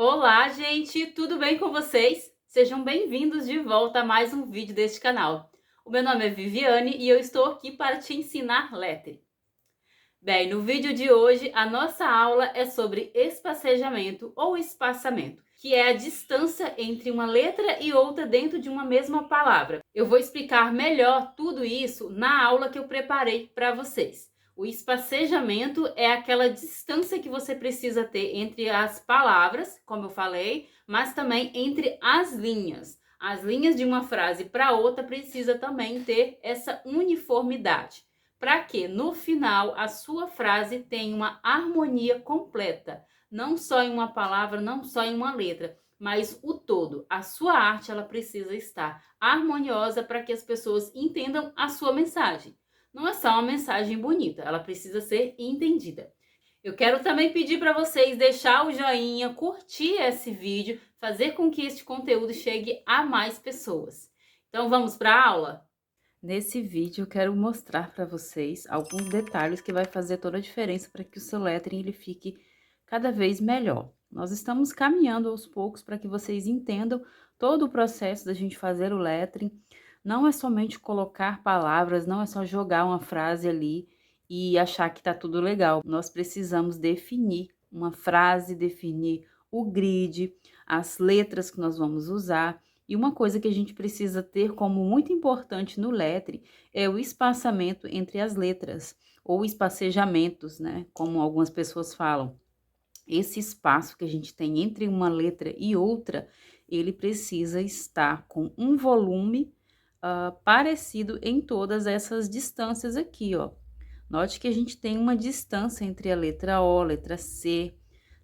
Olá, gente! Tudo bem com vocês? Sejam bem-vindos de volta a mais um vídeo deste canal. O meu nome é Viviane e eu estou aqui para te ensinar lettering. Bem, no vídeo de hoje, a nossa aula é sobre espacejamento ou espaçamento, que é a distância entre uma letra e outra dentro de uma mesma palavra. Eu vou explicar melhor tudo isso na aula que eu preparei para vocês. O espacejamento é aquela distância que você precisa ter entre as palavras, como eu falei, mas também entre as linhas. As linhas de uma frase para outra precisa também ter essa uniformidade, para que no final a sua frase tenha uma harmonia completa, não só em uma palavra, não só em uma letra, mas o todo. A sua arte ela precisa estar harmoniosa para que as pessoas entendam a sua mensagem. Não é só uma mensagem bonita, ela precisa ser entendida. Eu quero também pedir para vocês deixar o joinha, curtir esse vídeo, fazer com que este conteúdo chegue a mais pessoas. Então vamos para a aula? Nesse vídeo eu quero mostrar para vocês alguns detalhes que vai fazer toda a diferença para que o seu lettering ele fique cada vez melhor. Nós estamos caminhando aos poucos para que vocês entendam todo o processo da gente fazer o lettering. Não é somente colocar palavras, não é só jogar uma frase ali e achar que tá tudo legal. Nós precisamos definir uma frase, definir o grid, as letras que nós vamos usar. E uma coisa que a gente precisa ter como muito importante no lettering é o espaçamento entre as letras, ou espacejamentos, né? Como algumas pessoas falam. Esse espaço que a gente tem entre uma letra e outra, ele precisa estar com um volume parecido em todas essas distâncias aqui, ó. Note que a gente tem uma distância entre a letra O, letra C,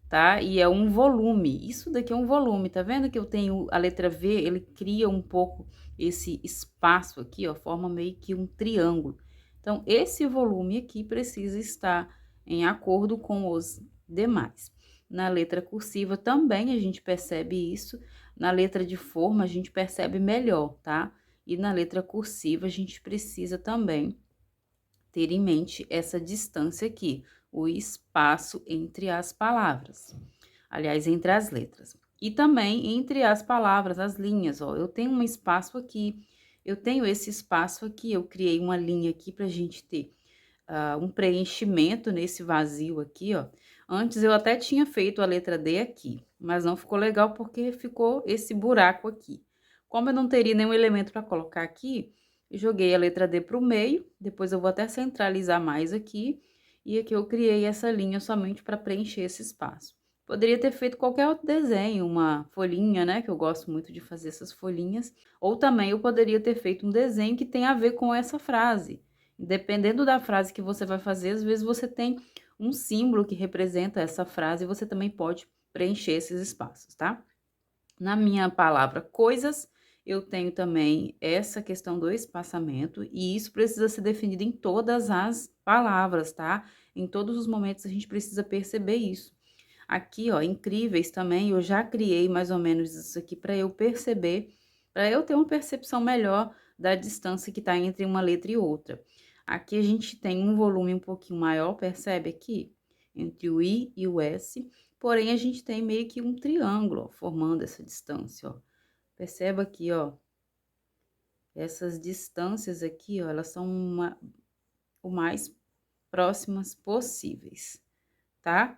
tá? E é um volume, isso daqui é um volume, tá vendo que eu tenho a letra V, ele cria um pouco esse espaço aqui, ó, forma meio que um triângulo. Então, esse volume aqui precisa estar em acordo com os demais. Na letra cursiva também a gente percebe isso, na letra de forma a gente percebe melhor, tá? E na letra cursiva a gente precisa também ter em mente essa distância aqui, o espaço entre as palavras, aliás, entre as letras. E também entre as palavras, as linhas, ó, eu tenho um espaço aqui, eu tenho esse espaço aqui, eu criei uma linha aqui pra gente ter um preenchimento nesse vazio aqui, ó. Antes eu até tinha feito a letra D aqui, mas não ficou legal porque ficou esse buraco aqui. Como eu não teria nenhum elemento para colocar aqui, joguei a letra D para o meio, depois eu vou até centralizar mais aqui, e aqui eu criei essa linha somente para preencher esse espaço. Poderia ter feito qualquer outro desenho, uma folhinha, né, que eu gosto muito de fazer essas folhinhas, ou também eu poderia ter feito um desenho que tem a ver com essa frase. Dependendo da frase que você vai fazer, às vezes você tem um símbolo que representa essa frase e você também pode preencher esses espaços, tá? Na minha palavra coisas, eu tenho também essa questão do espaçamento, e isso precisa ser definido em todas as palavras, tá? Em todos os momentos a gente precisa perceber isso. Aqui, ó, incríveis também, eu já criei mais ou menos isso aqui para eu perceber, para eu ter uma percepção melhor da distância que tá entre uma letra e outra. Aqui a gente tem um volume um pouquinho maior, percebe aqui? Entre o I e o S, porém a gente tem meio que um triângulo, ó, formando essa distância, ó. Perceba aqui, ó, essas distâncias aqui, ó, elas são o mais próximas possíveis, tá?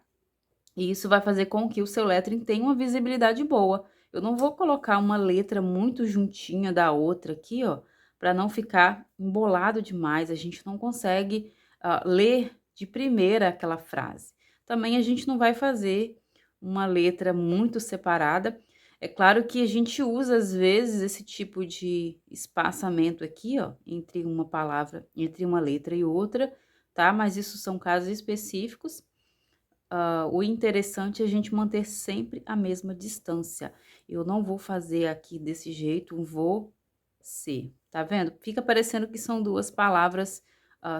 E isso vai fazer com que o seu lettering tenha uma visibilidade boa. Eu não vou colocar uma letra muito juntinha da outra aqui, ó, para não ficar embolado demais. A gente não consegue ler de primeira aquela frase. Também a gente não vai fazer uma letra muito separada. É claro que a gente usa, às vezes, esse tipo de espaçamento aqui, ó, entre uma palavra, entre uma letra e outra, tá? Mas isso são casos específicos. O interessante é a gente manter sempre a mesma distância. Eu não vou fazer aqui desse jeito um você, tá vendo? Fica parecendo que são duas palavras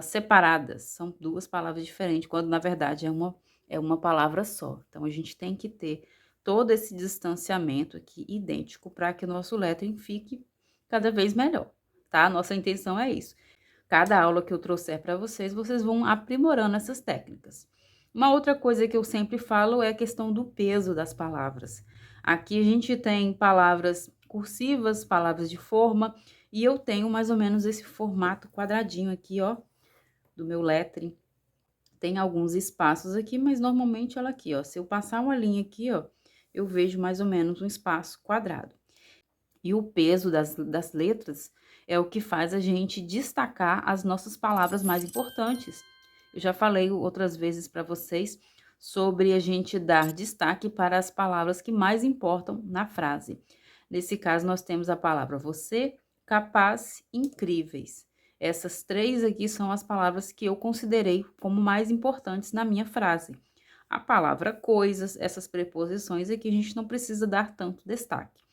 separadas, são duas palavras diferentes, quando na verdade é uma palavra só. Então, a gente tem que ter todo esse distanciamento aqui idêntico para que o nosso lettering fique cada vez melhor, tá? Nossa intenção é isso. Cada aula que eu trouxer para vocês, vocês vão aprimorando essas técnicas. Uma outra coisa que eu sempre falo é a questão do peso das palavras. Aqui a gente tem palavras cursivas, palavras de forma, e eu tenho mais ou menos esse formato quadradinho aqui, ó, do meu lettering. Tem alguns espaços aqui, mas normalmente ela aqui, ó, se eu passar uma linha aqui, ó, eu vejo mais ou menos um espaço quadrado. E o peso das letras é o que faz a gente destacar as nossas palavras mais importantes. Eu já falei outras vezes para vocês sobre a gente dar destaque para as palavras que mais importam na frase. Nesse caso, nós temos a palavra você, capaz, incríveis. Essas três aqui são as palavras que eu considerei como mais importantes na minha frase. A palavra coisas, essas preposições aqui a gente não precisa dar tanto destaque.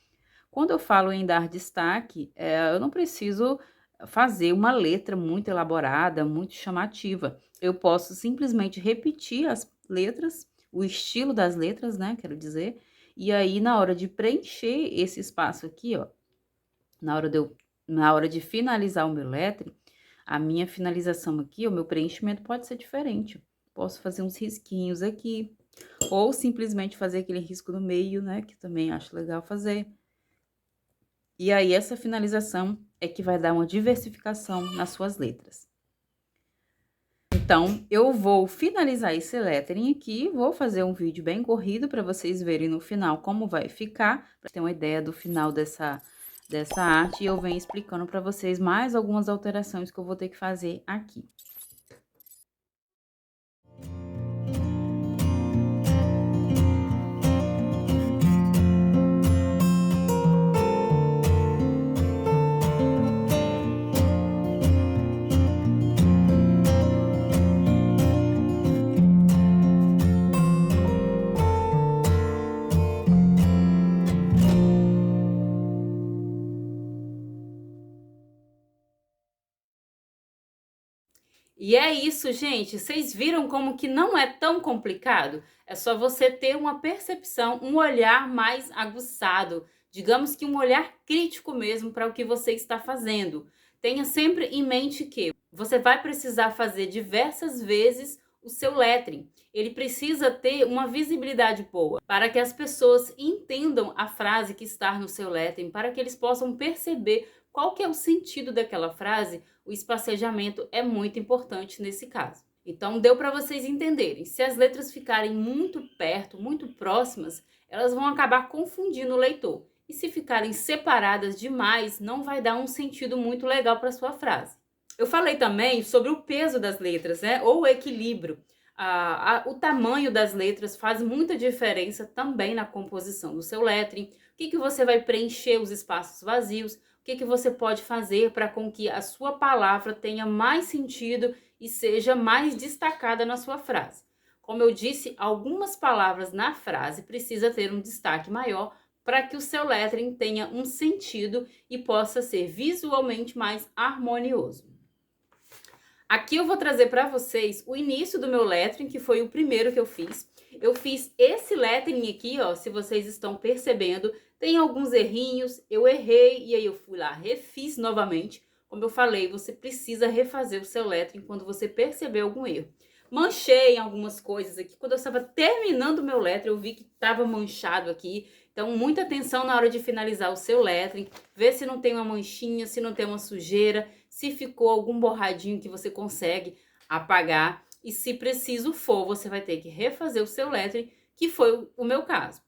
Quando eu falo em dar destaque, eu não preciso fazer uma letra muito elaborada, muito chamativa. Eu posso simplesmente repetir as letras, o estilo das letras, né, quero dizer, e aí na hora de preencher esse espaço aqui, ó, na hora de finalizar o meu lettering, a minha finalização aqui, o meu preenchimento pode ser diferente. Posso fazer uns risquinhos aqui, ou simplesmente fazer aquele risco no meio, né, que também acho legal fazer. E aí, essa finalização é que vai dar uma diversificação nas suas letras. Então, eu vou finalizar esse lettering aqui, vou fazer um vídeo bem corrido para vocês verem no final como vai ficar, para ter uma ideia do final dessa arte, e eu venho explicando para vocês mais algumas alterações que eu vou ter que fazer aqui. E é isso, gente. Vocês viram como que não é tão complicado? É só você ter uma percepção, um olhar mais aguçado. Digamos que um olhar crítico mesmo para o que você está fazendo. Tenha sempre em mente que você vai precisar fazer diversas vezes o seu lettering. Ele precisa ter uma visibilidade boa para que as pessoas entendam a frase que está no seu lettering, para que eles possam perceber qual que é o sentido daquela frase. O espacejamento é muito importante nesse caso. Então, deu para vocês entenderem. Se as letras ficarem muito perto, muito próximas, elas vão acabar confundindo o leitor. E se ficarem separadas demais, não vai dar um sentido muito legal para sua frase. Eu falei também sobre o peso das letras, né? Ou o equilíbrio. O tamanho das letras faz muita diferença também na composição do seu lettering. O que você vai preencher os espaços vazios? O que você pode fazer para com que a sua palavra tenha mais sentido e seja mais destacada na sua frase. Como eu disse, algumas palavras na frase precisam ter um destaque maior para que o seu lettering tenha um sentido e possa ser visualmente mais harmonioso. Aqui eu vou trazer para vocês o início do meu lettering, que foi o primeiro que eu fiz. Eu fiz esse lettering aqui, ó, se vocês estão percebendo, tem alguns errinhos, eu errei e aí eu fui lá, refiz novamente. Como eu falei, você precisa refazer o seu lettering quando você perceber algum erro. Manchei algumas coisas aqui. Quando eu estava terminando o meu lettering, eu vi que estava manchado aqui. Então, muita atenção na hora de finalizar o seu lettering. Ver se não tem uma manchinha, se não tem uma sujeira, se ficou algum borradinho que você consegue apagar. E se preciso for, você vai ter que refazer o seu lettering, que foi o meu caso.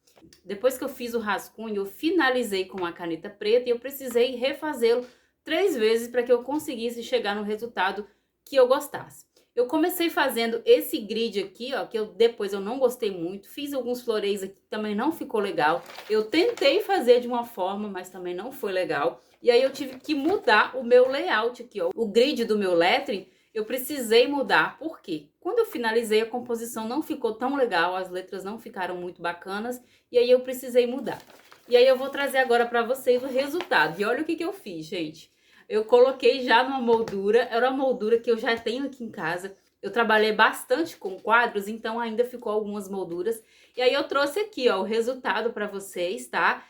Depois que eu fiz o rascunho, eu finalizei com a caneta preta e eu precisei refazê-lo 3 vezes para que eu conseguisse chegar no resultado que eu gostasse. Eu comecei fazendo esse grid aqui, ó, que depois eu não gostei muito. Fiz alguns floreios aqui que também não ficou legal. Eu tentei fazer de uma forma, mas também não foi legal. E aí eu tive que mudar o meu layout aqui, ó. O grid do meu lettering, eu precisei mudar. Por quê? Quando eu finalizei, a composição não ficou tão legal, as letras não ficaram muito bacanas, e aí eu precisei mudar. E aí eu vou trazer agora para vocês o resultado. E olha o que eu fiz, gente. Eu coloquei já numa moldura, era uma moldura que eu já tenho aqui em casa. Eu trabalhei bastante com quadros, então ainda ficou algumas molduras. E aí eu trouxe aqui, ó, o resultado para vocês, tá?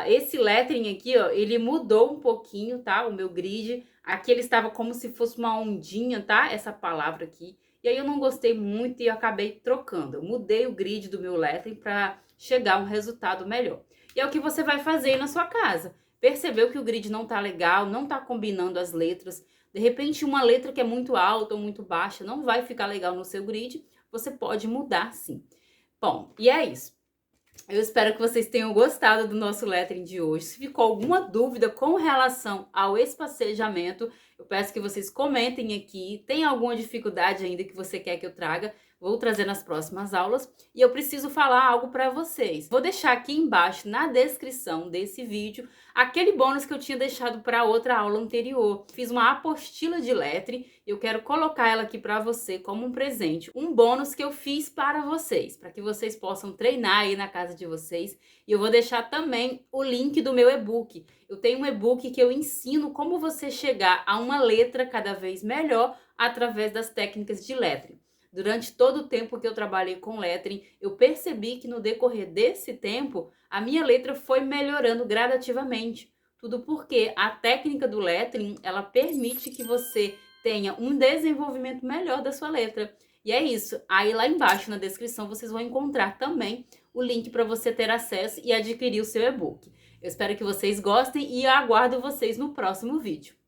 Esse lettering aqui, ó, ele mudou um pouquinho, tá? O meu grid. Aqui ele estava como se fosse uma ondinha, tá? Essa palavra aqui. E aí eu não gostei muito e acabei trocando. Eu mudei o grid do meu lettering para chegar a um resultado melhor. E é o que você vai fazer na sua casa. Percebeu que o grid não tá legal, não tá combinando as letras. De repente, uma letra que é muito alta ou muito baixa não vai ficar legal no seu grid. Você pode mudar sim. Bom, e é isso. Eu espero que vocês tenham gostado do nosso lettering de hoje. Se ficou alguma dúvida com relação ao espacejamento, eu peço que vocês comentem aqui. Tem alguma dificuldade ainda que você quer que eu traga? Vou trazer nas próximas aulas. E eu preciso falar algo para vocês. Vou deixar aqui embaixo, na descrição desse vídeo, aquele bônus que eu tinha deixado para outra aula anterior. Fiz uma apostila de lettering e eu quero colocar ela aqui para você como um presente. Um bônus que eu fiz para vocês, para que vocês possam treinar aí na casa de vocês. E eu vou deixar também o link do meu e-book. Eu tenho um e-book que eu ensino como você chegar a uma letra cada vez melhor através das técnicas de lettering. Durante todo o tempo que eu trabalhei com lettering, eu percebi que no decorrer desse tempo, a minha letra foi melhorando gradativamente. Tudo porque a técnica do lettering, ela permite que você tenha um desenvolvimento melhor da sua letra. E é isso. Aí lá embaixo na descrição vocês vão encontrar também o link para você ter acesso e adquirir o seu e-book. Eu espero que vocês gostem e eu aguardo vocês no próximo vídeo.